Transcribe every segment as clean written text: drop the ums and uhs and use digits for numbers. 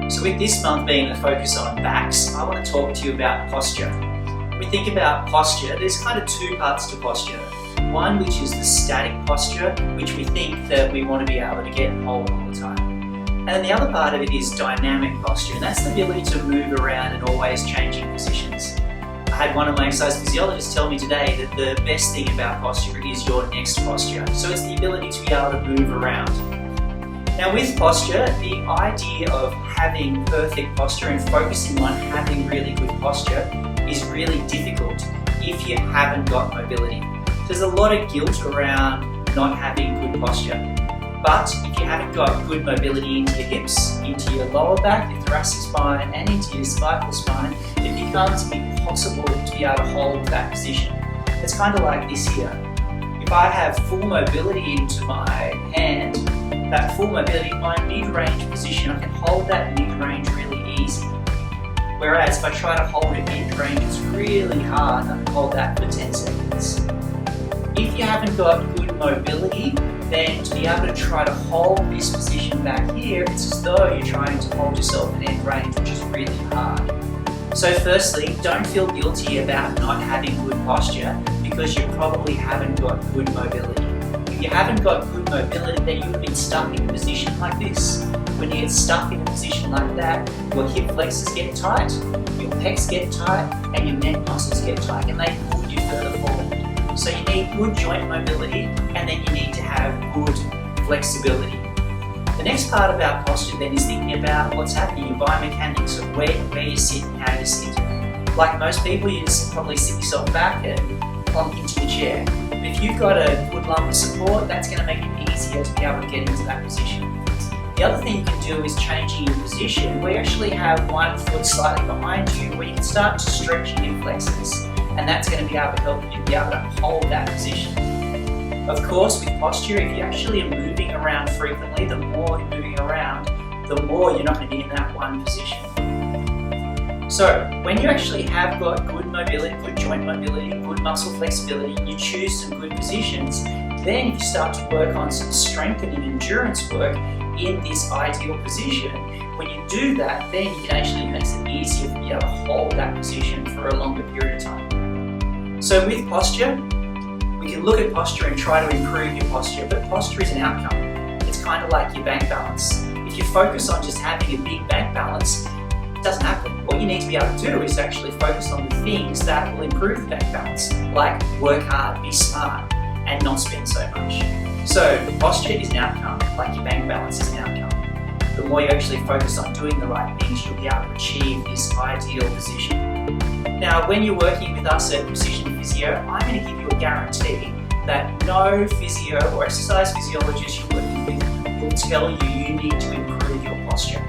So with this month being the focus on backs, I want to talk to you about posture. When we think about posture, there's kind of two parts to posture. One which is the static posture, which we think that we want to be able to get and hold all the time. And then the other part of it is dynamic posture, and that's the ability to move around and always changing positions. I had one of my exercise physiologists tell me today that the best thing about posture is your next posture. So it's the ability to be able to move around. Now with posture, the idea of having perfect posture and focusing on having really good posture is really difficult if you haven't got mobility. There's a lot of guilt around not having good posture. But if you haven't got good mobility into your hips, into your lower back, your thoracic spine, and into your cervical spine, it becomes impossible to be able to hold that position. It's kind of like this here. If I have full mobility into my hand, that full mobility in my mid-range position, I can hold that mid-range really easy. Whereas if I try to hold it mid-range, it's really hard. I can hold that for 10 seconds. If you haven't got good mobility, then to be able to try to hold this position back here, it's as though you're trying to hold yourself in end range, which is really hard. So firstly, don't feel guilty about not having good posture because you probably haven't got good mobility. If you haven't got good mobility, then you've been stuck in a position like this. When you get stuck in a position like that, your hip flexors get tight, your pecs get tight, and your neck muscles get tight, and they pull you further forward. So you need good joint mobility, and then you need to have good flexibility. The next part about posture then is thinking about what's happening, your biomechanics of where you sit and how you sit. Like most people, you just probably sit yourself back and plonk into the chair. But if you've got a good lumbar support, that's going to make it easier to be able to get into that position. The other thing you can do is changing your position. We actually have one foot slightly behind you where you can start to stretch your hip flexors. And that's going to be able to help you be able to hold that position. Of course, with posture, if you actually are moving around frequently, the more you're moving around, the more you're not going to be in that one position. So, when you actually have got good mobility, good joint mobility, good muscle flexibility, and you choose some good positions, then if you start to work on some strengthening endurance work in this ideal position, when you do that, then it actually makes it easier to be able to hold that position for a longer period of time. So with posture, we can look at posture and try to improve your posture, but posture is an outcome. It's kind of like your bank balance. If you focus on just having a big bank balance, it doesn't happen. What you need to be able to do is actually focus on the things that will improve the bank balance, like work hard, be smart, and not spend so much. So posture is an outcome, like your bank balance is an outcome. The more you actually focus on doing the right things, you'll be able to achieve this ideal position. Now, when you're working with us at Precision Physio, I'm going to give you a guarantee that no physio or exercise physiologist you're working with will tell you you need to improve your posture.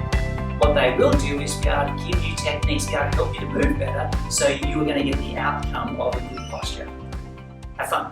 What they will do is be able to give you techniques, be able to help you to move better, so you are going to get the outcome of a good posture. Have fun.